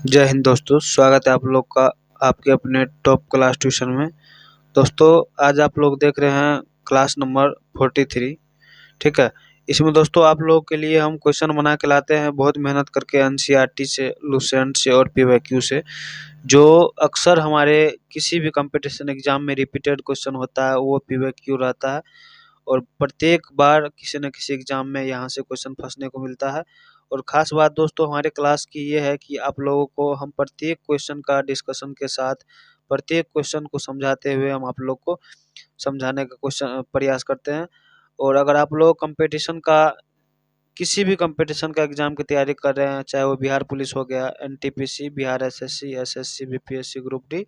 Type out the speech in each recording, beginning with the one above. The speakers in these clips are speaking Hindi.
जय हिंद दोस्तों, स्वागत है आप लोग का आपके अपने टॉप क्लास ट्यूशन में। दोस्तों आज आप लोग देख रहे हैं क्लास नंबर 43। ठीक है, इसमें दोस्तों आप लोगों के लिए हम क्वेश्चन बना के लाते हैं बहुत मेहनत करके एनसीईआरटी से, लुसेंट से और पीवाईक्यू से, जो अक्सर हमारे किसी भी कंपटीशन एग्जाम में रिपीटेड क्वेश्चन होता है, वो पीवाईक्यू रहता है। और प्रत्येक बार किसी न किसी एग्जाम में यहाँ से क्वेश्चन फंसने को मिलता है। और ख़ास बात दोस्तों हमारे क्लास की ये है कि आप लोगों को हम प्रत्येक क्वेश्चन का डिस्कशन के साथ, प्रत्येक क्वेश्चन को समझाते हुए हम आप लोग को समझाने का प्रयास करते हैं। और अगर आप लोग कंपटीशन का, किसी भी कंपटीशन का एग्जाम की तैयारी कर रहे हैं, चाहे वो बिहार पुलिस हो गया, NTPC, Bihar SSC, SSC, BPSC, group D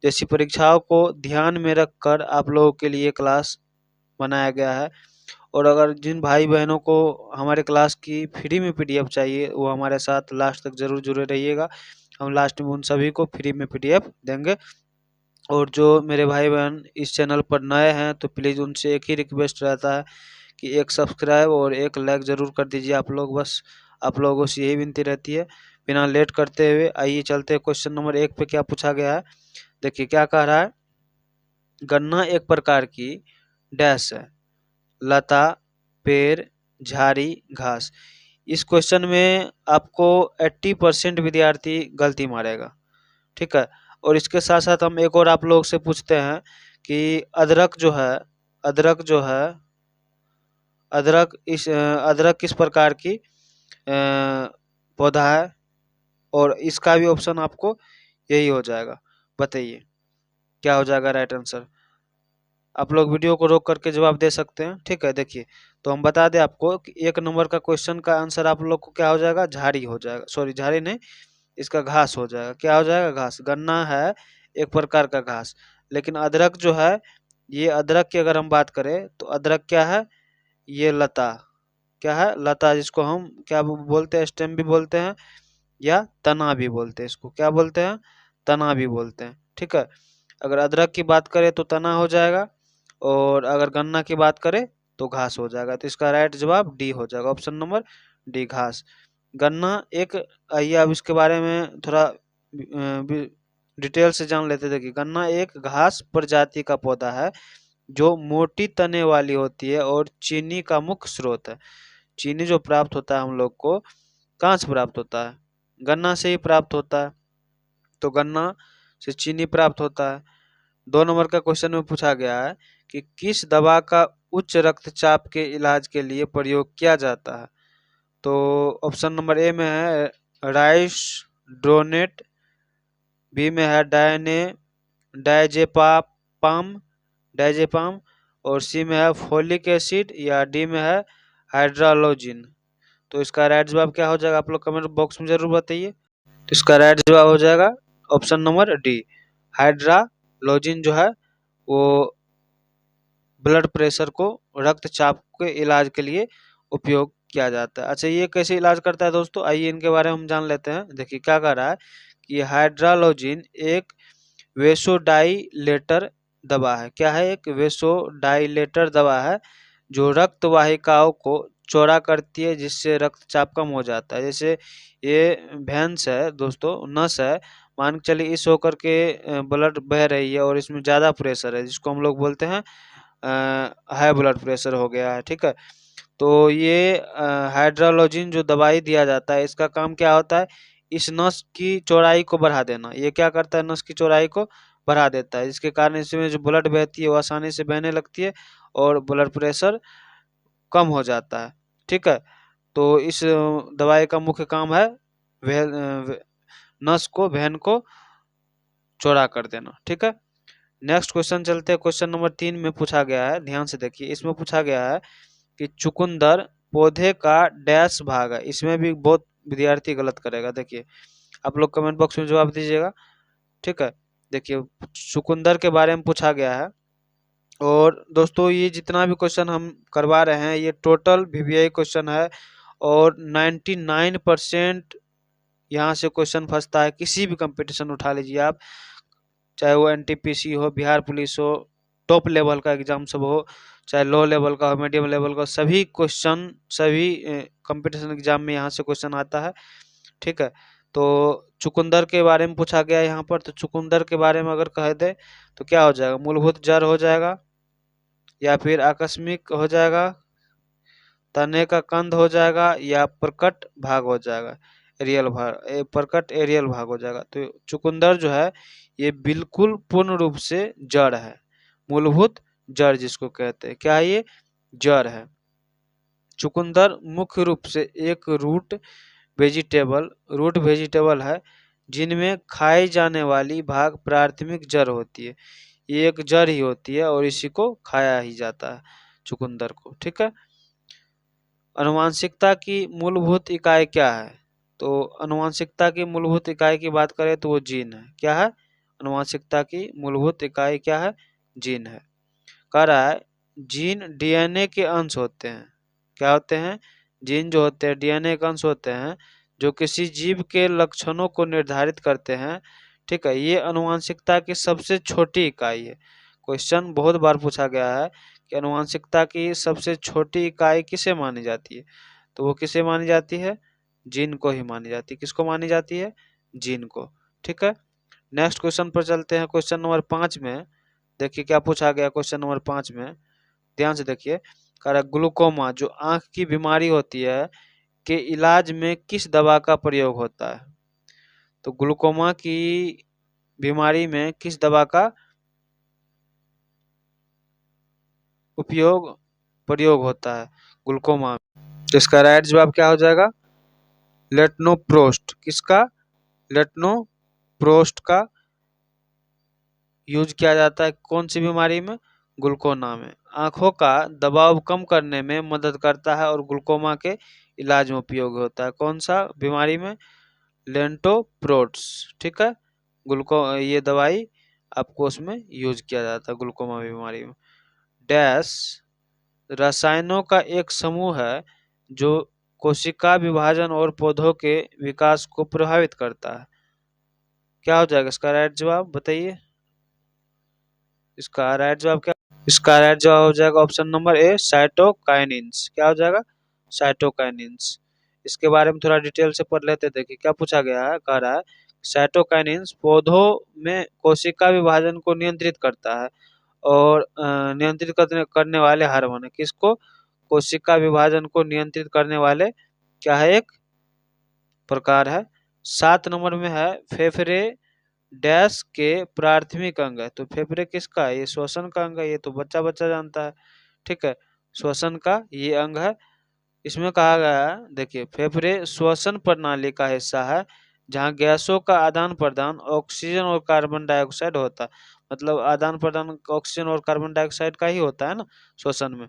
जैसी परीक्षाओं को ध्यान में रखकर आप लोगों के लिए क्लास बनाया गया है। और अगर जिन भाई बहनों को हमारे क्लास की फ्री में पीडीएफ चाहिए, वो हमारे साथ लास्ट तक जरूर जुड़े रहिएगा। हम लास्ट में उन सभी को फ्री में पीडीएफ देंगे। और जो मेरे भाई बहन इस चैनल पर नए हैं, तो प्लीज़ उनसे एक ही रिक्वेस्ट रहता है कि एक सब्सक्राइब और एक लाइक ज़रूर कर दीजिए आप लोग। बस आप लोगों से यही विनती रहती है। बिना लेट करते हुए आइए चलते हैं क्वेश्चन नंबर 1 पे क्या पूछा गया है। देखिए क्या कह रहा है। गन्ना एक प्रकार की डैश है, लता, पेड़, झाड़ी, घास। इस क्वेश्चन में आपको 80% विद्यार्थी गलती मारेगा। ठीक है, और इसके साथ साथ हम एक और आप लोग से पूछते हैं कि अदरक किस प्रकार की पौधा है। और इसका भी ऑप्शन आपको यही हो जाएगा। बताइए क्या हो जाएगा राइट आंसर। आप लोग वीडियो को रोक करके जवाब दे सकते हैं। ठीक है, देखिए तो हम बता दें आपको कि 1 नंबर का क्वेश्चन का आंसर आप लोग को क्या हो जाएगा, झाड़ी हो जाएगा। सॉरी, झाड़ी नहीं, इसका घास हो जाएगा। क्या हो जाएगा, घास। गन्ना है एक प्रकार का घास, लेकिन अदरक जो है, ये अदरक की अगर हम बात करें तो अदरक क्या है, ये लता। क्या है, लता, जिसको हम क्या बोलते हैं, स्टेम भी बोलते हैं या तना भी बोलते हैं। इसको क्या बोलते हैं, तना भी बोलते हैं। ठीक है, अगर अदरक की बात करें तो तना हो जाएगा, और अगर गन्ना की बात करें तो घास हो जाएगा। तो इसका राइट जवाब डी हो जाएगा, ऑप्शन नंबर डी, घास। गन्ना एक, आइए अब इसके बारे में थोड़ा डिटेल से जान लेते हैं। देखिए गन्ना एक घास प्रजाति का पौधा है जो मोटी तने वाली होती है और चीनी का मुख्य स्रोत है। चीनी जो प्राप्त होता है हम लोग को, कहाँ से प्राप्त होता है, गन्ना से ही प्राप्त होता है। तो गन्ना से चीनी प्राप्त होता है। 2 नंबर का क्वेश्चन में पूछा गया है कि किस दवा का उच्च रक्तचाप के इलाज के लिए प्रयोग किया जाता है। तो ऑप्शन नंबर ए में है राइसड्रोनेट, बी में है डायजेपाम, और सी में है फोलिक एसिड, या डी में है हाइड्रोलोजिन। तो इसका राइट जवाब क्या हो जाएगा, आप लोग कमेंट बॉक्स में जरूर बताइए। तो इसका राइट जवाब हो जाएगा ऑप्शन नंबर डी, हाइड्रोलोजिन जो है वो ब्लड प्रेशर को, रक्तचाप के इलाज के लिए उपयोग किया जाता है। अच्छा, ये कैसे इलाज करता है दोस्तों, आइए इनके बारे में हम जान लेते हैं। देखिए क्या कर रहा है कि हाइड्रोलोजिन एक वेसोडाइलेटर दवा है। क्या है, एक वेसोडाइलेटर दवा है जो रक्त वाहिकाओं को चौड़ा करती है, जिससे रक्तचाप कम हो जाता है। जैसे ये वेन्स है दोस्तों, नस है, मान के चलिए इस होकर के ब्लड बह रही है और इसमें ज़्यादा प्रेशर है, जिसको हम लोग बोलते हैं हाई ब्लड प्रेशर हो गया है। ठीक है, तो ये हाइड्रोलोजिन जो दवाई दिया जाता है, इसका काम क्या होता है, इस नस की चौड़ाई को बढ़ा देना। ये क्या करता है, नस की चौड़ाई को बढ़ा देता है, जिसके कारण इसमें जो ब्लड बहती है वो आसानी से बहने लगती है और ब्लड प्रेशर कम हो जाता है। ठीक है, तो इस दवाई का मुख्य काम है नस को, वेन को चौड़ा कर देना। ठीक है, नेक्स्ट क्वेश्चन चलते हैं। क्वेश्चन नंबर 3 में पूछा गया है, ध्यान से देखिए। इसमें पूछा गया है कि चुकंदर पौधे का डैश भाग है। इसमें भी बहुत विद्यार्थी गलत करेगा। देखिए आप लोग कमेंट बॉक्स में जवाब दीजिएगा। ठीक है, देखिए चुकंदर के बारे में पूछा गया है। और दोस्तों ये जितना भी क्वेश्चन हम करवा रहे हैं, ये टोटल वीवीआई क्वेश्चन है, और 99% यहाँ से क्वेश्चन फंसता है। किसी भी कंपटीशन उठा लीजिए आप, चाहे वो एनटीपीसी हो, बिहार पुलिस हो, टॉप लेवल का एग्जाम सब हो, चाहे लो लेवल का हो, मीडियम लेवल का, सभी क्वेश्चन, सभी कंपटीशन एग्जाम में यहाँ से क्वेश्चन आता है। ठीक है, तो चुकंदर के बारे में पूछा गया यहाँ पर, तो चुकंदर के बारे में अगर कह दे तो क्या हो जाएगा, मूलभूत जड़ हो जाएगा, या फिर आकस्मिक हो जाएगा, तने का कंद हो जाएगा, या प्रकट भाग हो जाएगा, एरियल भाग, प्रकट एरियल भाग हो जाएगा। तो चुकंदर जो है ये बिल्कुल पूर्ण रूप से जड़ है, मूलभूत जड़ जिसको कहते हैं, क्या है ये, जड़ है। चुकंदर मुख्य रूप से एक रूट वेजिटेबल है जिनमें खाई जाने वाली भाग प्राथमिक जड़ होती है। ये एक जड़ ही होती है और इसी को खाया ही जाता है, चुकंदर को, ठीक है। आनुवंशिकता की मूलभूत इकाई क्या है, तो आनुवंशिकता की मूलभूत इकाई की बात करें तो वो जीन है। क्या है, आनुवंशिकता की मूलभूत इकाई क्या है, जीन है। कह रहा है जीन डीएनए के अंश होते हैं। क्या होते हैं, जीन जो होते हैं डीएनए के अंश होते हैं जो किसी जीव के लक्षणों को निर्धारित करते हैं, ठीक है। ये आनुवंशिकता की सबसे छोटी इकाई है। क्वेश्चन बहुत बार पूछा गया है कि आनुवंशिकता की सबसे छोटी इकाई किसे मानी जाती है, तो वो किसे मानी जाती है, जीन को ही मानी जाती है। किसको मानी जाती है, जीन को, ठीक है। नेक्स्ट क्वेश्चन पर चलते हैं। क्वेश्चन नंबर 5 में देखिए क्या पूछा गया। क्वेश्चन नंबर 5 में ध्यान से देखिए, कह रहा ग्लूकोमा जो आंख की बीमारी होती है के इलाज में किस दवा का प्रयोग होता है, तो ग्लूकोमा की बीमारी में किस दवा का प्रयोग होता है ग्लूकोमा। तो इसका राइट जवाब क्या हो जाएगा, लेटनोप्रोस्ट। किसका, लेटनोप्रोस्ट का यूज किया जाता है कौन सी बीमारी में, ग्लूकोमा में। आंखों का दबाव कम करने में मदद करता है और ग्लूकोमा के इलाज में उपयोग होता है। कौन सा बीमारी में, लेंटोप्रोट्स, ठीक है। ये दवाई आपको उसमें यूज किया जाता है ग्लूकोमा बीमारी में। डैश रसायनों का एक समूह है जो कोशिका विभाजन और पौधों के विकास को प्रभावित करता है। क्या हो जाएगा इसका राइट जवाब, बताइए इसका राइट जवाब क्या। इसका राइट जवाब हो जाएगा ऑप्शन नंबर ए, साइटोकाइनिन्स। क्या हो जाएगा, साइटोकाइनिन्स। इसके बारे में थोड़ा डिटेल से पढ़ लेते हैं। देखिए क्या पूछा गया है, कह रहा है साइटोकाइनिन्स पौधों में कोशिका विभाजन को नियंत्रित करता है और नियंत्रित करने वाले हार्मोन है। किसको, कोशिका विभाजन को नियंत्रित करने वाले क्या है, एक प्रकार है। 7 नंबर में है फेफड़े डैश के प्राथमिक अंग है, तो फेफड़े किसका है, ये श्वसन का अंग है। ये तो बच्चा बच्चा जानता है, ठीक है, श्वसन का ये अंग है। इसमें कहा गया है देखिए, फेफड़े श्वसन प्रणाली का हिस्सा है जहाँ गैसों का आदान प्रदान ऑक्सीजन और कार्बन डाइऑक्साइड होता है। मतलब आदान प्रदान ऑक्सीजन और कार्बन डाइऑक्साइड का ही होता है ना श्वसन में,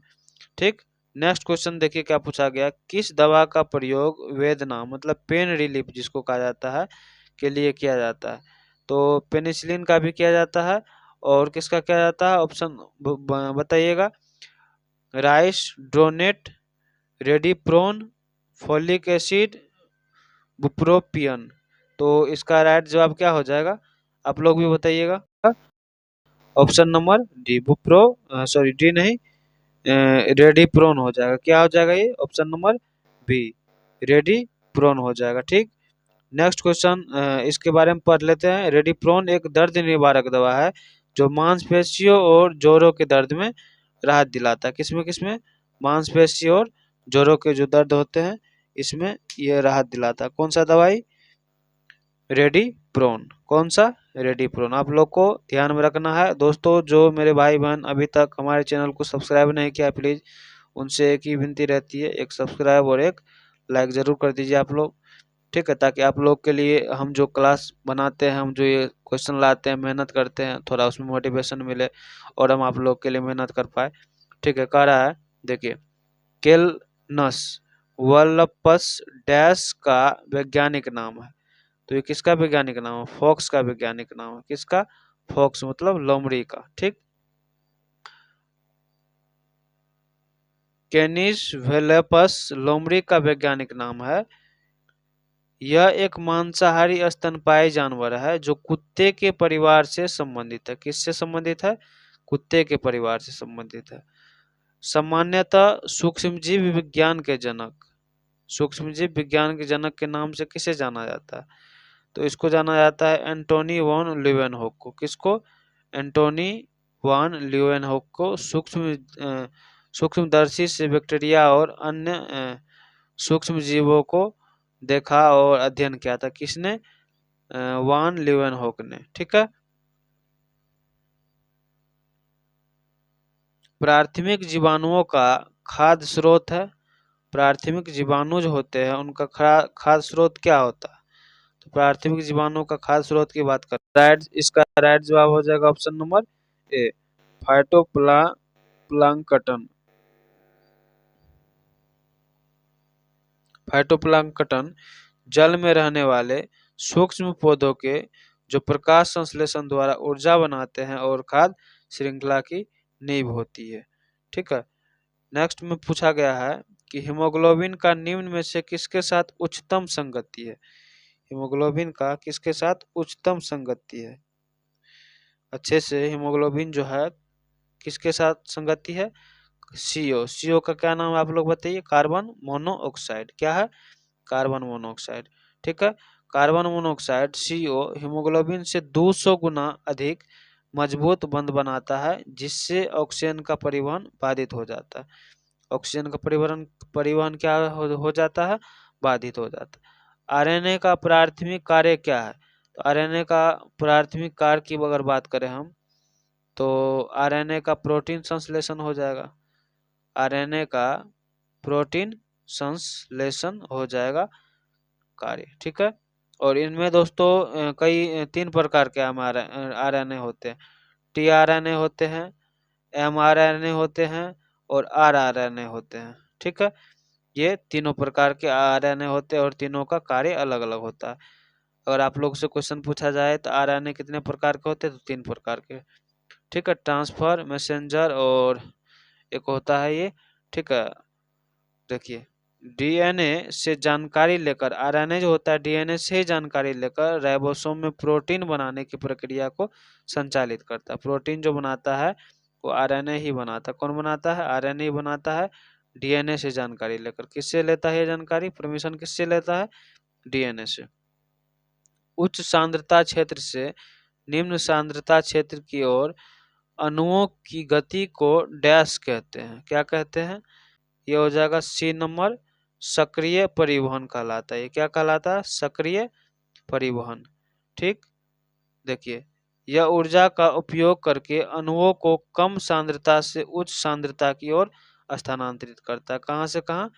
ठीक। नेक्स्ट क्वेश्चन देखिए क्या पूछा गया, किस दवा का प्रयोग वेदना मतलब पेन रिलीफ जिसको कहा जाता है के लिए किया जाता है, तो पेनिसिलिन का भी किया जाता है और किसका किया जाता है, ऑप्शन बताइएगा, राइस ड्रोनेट, रेडिप्रोन, फोलिक एसिड, बुप्रोपियन। तो इसका राइट जवाब क्या हो जाएगा, आप लोग भी बताइएगा। Option number D, sorry D नहीं, रेडिप्रोन हो जाएगा। क्या हो जाएगा ये, ऑप्शन नंबर बी, रेडिप्रोन हो जाएगा, ठीक। नेक्स्ट क्वेश्चन इसके बारे में पढ़ लेते हैं। रेडिप्रोन एक दर्द निवारक दवा है जो मांसपेशियों और जोड़ों के दर्द में राहत दिलाता है। किसमें किसमें, मांसपेशी और जोड़ों के जो दर्द होते हैं इसमें ये राहत दिलाता है। कौन सा दवाई, रेडिप्रोन। कौन सा, रेडिप्रोन। आप लोग को ध्यान में रखना है दोस्तों। जो मेरे भाई बहन अभी तक हमारे चैनल को सब्सक्राइब नहीं किया, प्लीज़ उनसे एक ही विनती रहती है, एक सब्सक्राइब और एक लाइक ज़रूर कर दीजिए आप लोग, ठीक है, ताकि आप लोग के लिए हम जो क्लास बनाते हैं, हम जो ये क्वेश्चन लाते हैं, मेहनत करते हैं, थोड़ा उसमें मोटिवेशन मिले और हम आप लोग के लिए मेहनत कर पाए, ठीक है। कह रहा है देखिए, केलनस वल्पस डैश का वैज्ञानिक नाम है, तो ये किसका वैज्ञानिक नाम है, फॉक्स का वैज्ञानिक नाम है। किसका, फॉक्स मतलब लोमड़ी का, ठीक। कैनिस वेलेपस लोमड़ी का वैज्ञानिक नाम है। यह एक मांसाहारी स्तनपायी जानवर है जो कुत्ते के परिवार से संबंधित है। किससे संबंधित है, कुत्ते के परिवार से संबंधित है। सामान्यतः सूक्ष्मजीव विज्ञान के जनक, सूक्ष्मजीव विज्ञान के जनक के नाम से किसे जाना जाता है, तो इसको जाना जाता है एंटोनी वॉन लीवेनहॉक को। किसको? एंटोनी वॉन लीवेनहॉक को सूक्ष्मदर्शी से बैक्टीरिया और अन्य सूक्ष्म जीवों को देखा और अध्ययन किया था। किसने? वॉन लीवेनहॉक ने। ठीक है। प्राथमिक जीवाणुओं का खाद्य स्रोत है। प्राथमिक जीवाणु जो होते हैं उनका खाद्य स्रोत क्या होता है? तो प्राथमिक जीवाणु का खाद्य स्रोत की बात करें, इसका राइट जवाब हो जाएगा ऑप्शन नंबर ए, फाइटोप्लांक्टन। फाइटोप्लांक्टन जल में रहने वाले सूक्ष्म पौधों के जो प्रकाश संश्लेषण द्वारा ऊर्जा बनाते हैं और खाद्य श्रृंखला की नींव होती है। ठीक है। नेक्स्ट में पूछा गया है कि हीमोग्लोबिन का निम्न में से किसके साथ उच्चतम संगति है? हीमोग्लोबिन का किसके साथ उच्चतम संगति है? अच्छे से हीमोग्लोबिन जो है किसके साथ संगति है? सीओ। सीओ का क्या नाम है आप लोग बताइए? Carbon monoxide. क्या है? Carbon monoxide. ठीक है। कार्बन मोनोऑक्साइड सीओ हीमोग्लोबिन से 200 गुना अधिक मजबूत बंध बनाता है, जिससे ऑक्सीजन का परिवहन बाधित हो जाता है। ऑक्सीजन का परिवहन क्या हो जाता है? बाधित हो जाता है। आरएनए का प्राथमिक कार्य क्या है? तो आरएनए का प्राथमिक कार्य की अगर बात करें हम, तो आरएनए का प्रोटीन संश्लेषण हो जाएगा। आरएनए का प्रोटीन संश्लेषण हो जाएगा कार्य। ठीक है। और इनमें दोस्तों कई 3 प्रकार के आरएनए होते हैं। टीआरएनए होते हैं, एमआरएनए होते हैं और आरआरएनए होते हैं। ठीक है। ये तीनों प्रकार के आरएनए होते हैं और तीनों का कार्य अलग अलग होता है। अगर आप लोग से क्वेश्चन पूछा जाए तो आरएनए कितने प्रकार के होते हैं? तो 3 प्रकार के। ठीक है। ट्रांसफर, मैसेंजर और एक होता है ये। ठीक है। देखिए, डीएनए से जानकारी लेकर, आरएनए जो होता है डीएनए से ही जानकारी लेकर राइबोसोम में प्रोटीन बनाने की प्रक्रिया को संचालित करता है। प्रोटीन जो बनाता है वो आरएनए ही बनाता है। कौन बनाता है? आरएनए ही बनाता है, डीएनए से जानकारी लेकर। किससे लेता है ये जानकारी? परमिशन किससे लेता है? डीएनए से। उच्च सांद्रता क्षेत्र से निम्न सांद्रता क्षेत्र की ओर अणुओं की गति को डैश कहते हैं। क्या कहते हैं? ये हो जाएगा सी नंबर, सक्रिय परिवहन कहलाता है। ये क्या कहलाता है? सक्रिय परिवहन। ठीक। देखिए, यह ऊर्जा का उपयोग करके अणुओं को कम सांद्रता से उच्च सांद्रता की ओर स्थानांतरित करता है। कहाँ से कहाँ?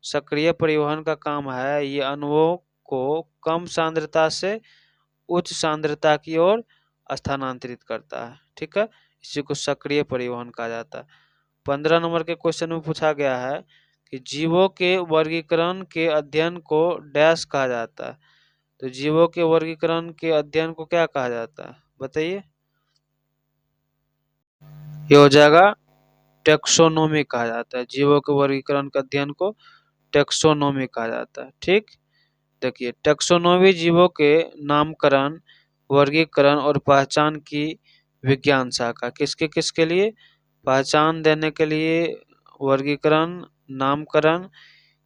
सक्रिय परिवहन का काम है ये अणुओं को कम सांद्रता से उच्च सांद्रता की ओर स्थानांतरित करता है। ठीक है। इसी को सक्रिय परिवहन कहा जाता है। 15 नंबर के क्वेश्चन में पूछा गया है कि जीवों के वर्गीकरण के अध्ययन को डैश कहा जाता है। तो जीवों के वर्गीकरण के अध्ययन को क्या कहा जाता है? बताइए। ये हो जाएगा टेक्सोनोमी कहा जाता है। जीवों के वर्गीकरण के अध्ययन को टेक्सोनोमी कहा जाता है। ठीक। देखिए, टेक्सोनोमी जीवों के नामकरण, वर्गीकरण और पहचान की विज्ञान शाखा। किसके किसके लिए? पहचान देने के लिए, वर्गीकरण, नामकरण,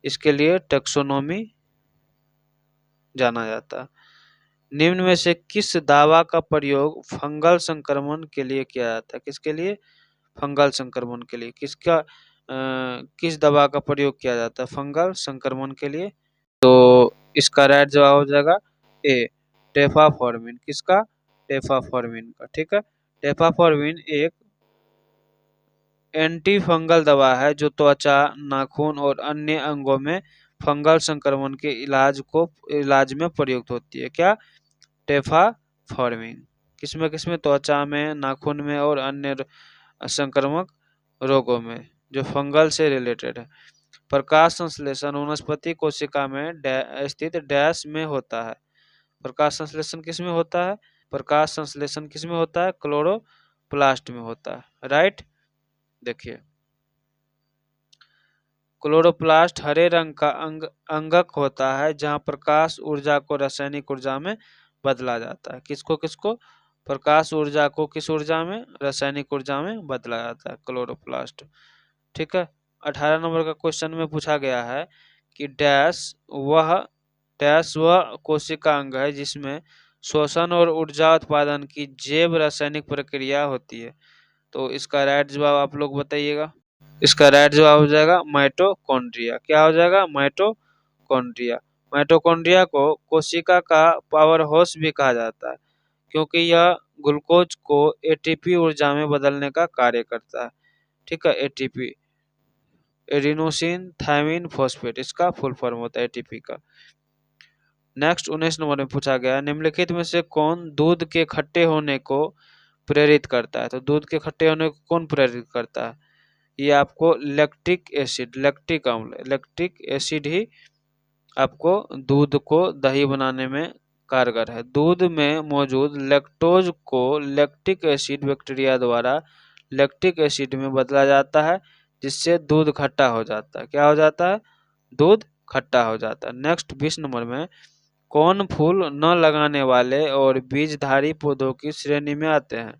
इसके लिए टेक्सोनोमी जाना जाता है। निम्न में से किस दवा का प्रयोग फंगल संक्रमण के लिए किया जाता है? किसके लिए? फंगल संक्रमण के लिए। किस दवा का प्रयोग किया जाता है फंगल संक्रमण के लिए? तो इसका राइट जवाब हो जाएगा ए, टेफाफॉर्मिन। किसका? टेफाफॉर्मिन का। ठीक है। टेफाफॉर्मिन एक एंटी फंगल दवा है जो त्वचा, नाखून और अन्य अंगों में फंगल संक्रमण के इलाज में प्रयुक्त होती है। क्या? टेफाफॉर्मिन। किसमें? त्वचा में, नाखून में और अन्य संक्रामक रोगों में जो फंगल से रिलेटेड है। प्रकाश संश्लेषण वनस्पति कोशिका में स्थित डैश में होता है। प्रकाश संश्लेषण किस में होता है? प्रकाश संश्लेषण किस में होता है? क्लोरोप्लास्ट में होता है। राइट। देखिए, क्लोरोप्लास्ट हरे रंग का अंगक होता है जहां प्रकाश ऊर्जा को रासायनिक ऊर्जा में बदला जाता है। किसको किसको? प्रकाश ऊर्जा को किस ऊर्जा में? रासायनिक ऊर्जा में बदला जाता है, क्लोरोप्लास्ट। ठीक है। 18 नंबर का क्वेश्चन में पूछा गया है कि डैश वह डैश वह कोशिका अंग है जिसमें श्वसन और ऊर्जा उत्पादन की जैव रासायनिक प्रक्रिया होती है। तो इसका राइट जवाब आप लोग बताइएगा। इसका राइट जवाब हो जाएगा माइटोकॉन्ड्रिया। क्या हो जाएगा? माइटोकॉन्ड्रिया। माइटोकॉन्ड्रिया को कोशिका का पावर हाउस भी कहा जाता है क्योंकि यह ग्लूकोज को एटीपी ऊर्जा में बदलने का कार्य करता है। ठीक है, एटीपी एडिनोसिन थायमिन फॉस्फेट इसका फुल फॉर्म होता है एटीपी का। नेक्स्ट 19 नंबर में पूछा गया, निम्नलिखित में से कौन दूध के खट्टे होने को प्रेरित करता है? तो दूध के खट्टे होने को कौन प्रेरित करता है? ये आपको लैक्टिक एसिड, लैक्टिक अम्ल, लैक्टिक एसिड ही आपको दूध को दही बनाने में कारगर है। दूध में मौजूद लैक्टोज को लैक्टिक एसिड बैक्टीरिया द्वारा लैक्टिक एसिड में बदला जाता है जिससे दूध खट्टा हो जाता है। क्या हो जाता है? दूध खट्टा हो जाता है। नेक्स्ट 20 नंबर में कौन फूल न लगाने वाले और बीजधारी पौधों की श्रेणी में आते हैं?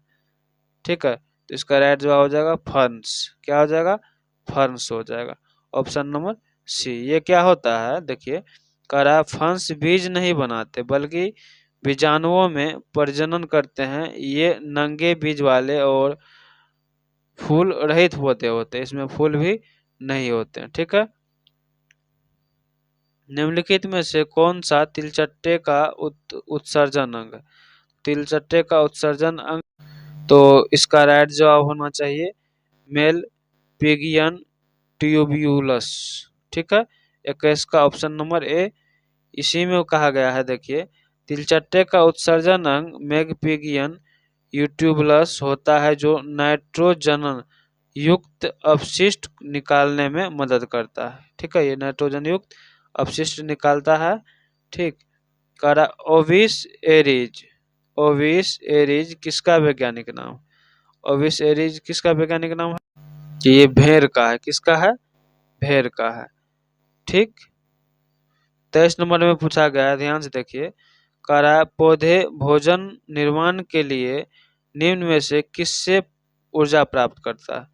ठीक है, तो इसका राइट जवाब हो जाएगा फर्न्स। क्या हो जाएगा? फर्न्स हो जाएगा। Option number C. ये क्या होता है? देखिए, कह रहा है फर्न्स बीज नहीं बनाते बल्कि बीजाणुओं में प्रजनन करते हैं। ये नंगे बीज वाले और फूल रहित पौधे होते हैं, इसमें फूल भी नहीं होते हैं। ठीक है, निम्नलिखित में से कौन सा तिलचट्टे का उत्सर्जन अंग? तिलचट्टे का उत्सर्जन अंग, तो इसका राइट जवाब होना चाहिए मेल पिगियन ट्यूब्यूलस। ठीक है, 21 का ऑप्शन नंबर ए इसी में कहा गया है। देखिए, तिलचट्टे का उत्सर्जन अंग मेगपिगियन यूट्यूबुलस होता है जो नाइट्रोजन युक्त अपशिष्ट निकालने में मदद करता है। ठीक है, ये नाइट्रोजन युक्त अपशिष्ट निकालता है। ठीक, करा ओविस एरिज। ओविस एरिज किसका वैज्ञानिक नाम? ओविस एरिज किसका वैज्ञानिक नाम है? कि ये भेड़ का है। किसका है? भेड़ का है। ठीक, 23 नंबर में पूछा गया, ध्यान से देखिए, कह रहा है पौधे भोजन निर्माण के लिए निम्न में से किससे ऊर्जा प्राप्त करता है?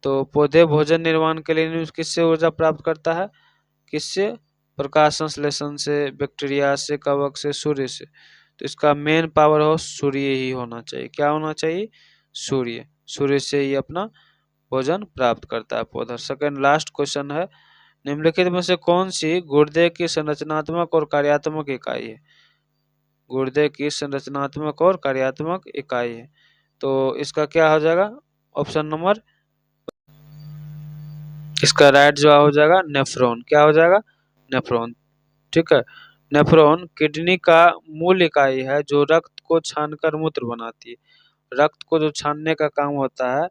तो पौधे भोजन निर्माण के लिए किससे ऊर्जा प्राप्त करता है? किससे? प्रकाश संश्लेषण से, बैक्टीरिया से, कवक से, सूर्य से। तो इसका मेन पावर हाउस सूर्य ही होना चाहिए। क्या होना चाहिए? सूर्य। सूर्य से ही अपना भोजन प्राप्त करता है पौधा। सेकंड लास्ट क्वेश्चन है, निम्नलिखित में से कौन सी गुर्दे की संरचनात्मक और कार्यात्मक इकाई है? गुर्दे की संरचनात्मक और कार्यात्मक इकाई है, तो इसका क्या हो जाएगा? ऑप्शन नंबर, इसका राइट जवाब हो जाएगा नेफ्रॉन। क्या हो जाएगा? नेफ्रॉन। ठीक है, नेफ्रॉन किडनी का मूल इकाई है जो रक्त को छानकर मूत्र बनाती है। रक्त को जो छानने का काम होता है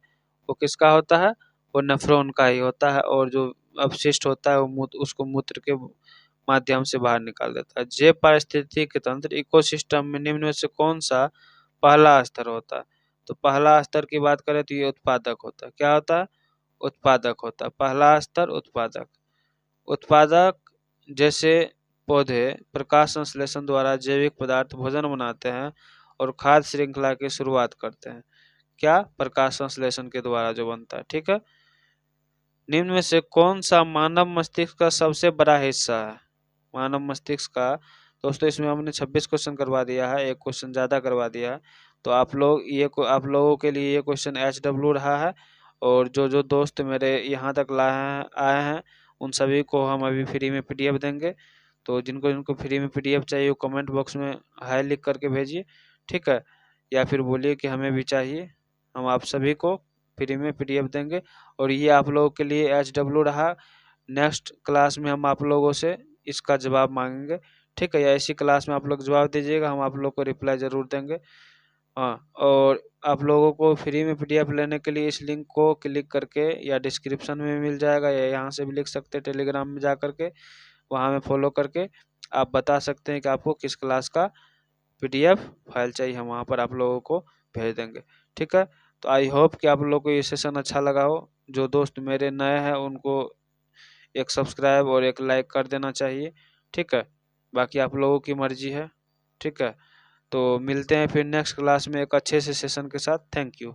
वो किसका होता है? वो नेफ्रॉन का ही होता है, और जो अपशिष्ट होता है वो उसको मूत्र के माध्यम से बाहर निकाल देता है। जैव पारिस्थितिकी तंत्र इकोसिस्टम में निम्न में से कौन सा पहला स्तर होता है? तो पहला स्तर की बात करें तो ये उत्पादक होता है। क्या होता है? उत्पादक होता है। पहला स्तर उत्पादक। उत्पादक जैसे पौधे प्रकाश संश्लेषण द्वारा जैविक पदार्थ भोजन बनाते हैं और खाद्य श्रृंखला की शुरुआत करते हैं। क्या? प्रकाश संश्लेषण के द्वारा जो बनता है। ठीक है, निम्न में से कौन सा मानव मस्तिष्क का सबसे बड़ा हिस्सा है? मानव मस्तिष्क का, दोस्तों इसमें हमने 26 क्वेश्चन करवा दिया है, एक क्वेश्चन ज़्यादा करवा दिया है। तो आप लोगों के लिए ये क्वेश्चन HW रहा है, और जो दोस्त मेरे यहाँ तक आए हैं उन सभी को हम अभी फ्री में PDF देंगे। तो जिनको जिनको फ्री में PDF चाहिए वो कमेंट बॉक्स में हाई लिख करके भेजिए। ठीक है, या फिर बोलिए कि हमें भी चाहिए, हम आप सभी को फ्री में PDF देंगे। और ये आप लोगों के लिए HW रहा। नेक्स्ट क्लास में हम आप लोगों से इसका जवाब मांगेंगे। ठीक है, या इसी क्लास में आप लोग जवाब दीजिएगा, हम आप लोग को रिप्लाई ज़रूर देंगे। हाँ, और आप लोगों को फ्री में PDF लेने के लिए इस लिंक को क्लिक करके, या डिस्क्रिप्शन में मिल जाएगा, या यहाँ से भी लिख सकते हैं टेलीग्राम में जा करके, वहाँ में फॉलो करके आप बता सकते हैं कि आपको किस क्लास का PDF फाइल चाहिए, हम वहाँ पर आप लोगों को भेज देंगे। ठीक है, तो आई होप कि आप लोगों को ये सेशन अच्छा लगा हो। जो दोस्त मेरे नए हैं उनको एक सब्सक्राइब और एक लाइक कर देना चाहिए। ठीक है, बाकी आप लोगों की मर्जी है। ठीक है, तो मिलते हैं फिर नेक्स्ट क्लास में एक अच्छे से सेशन के साथ। Thank you.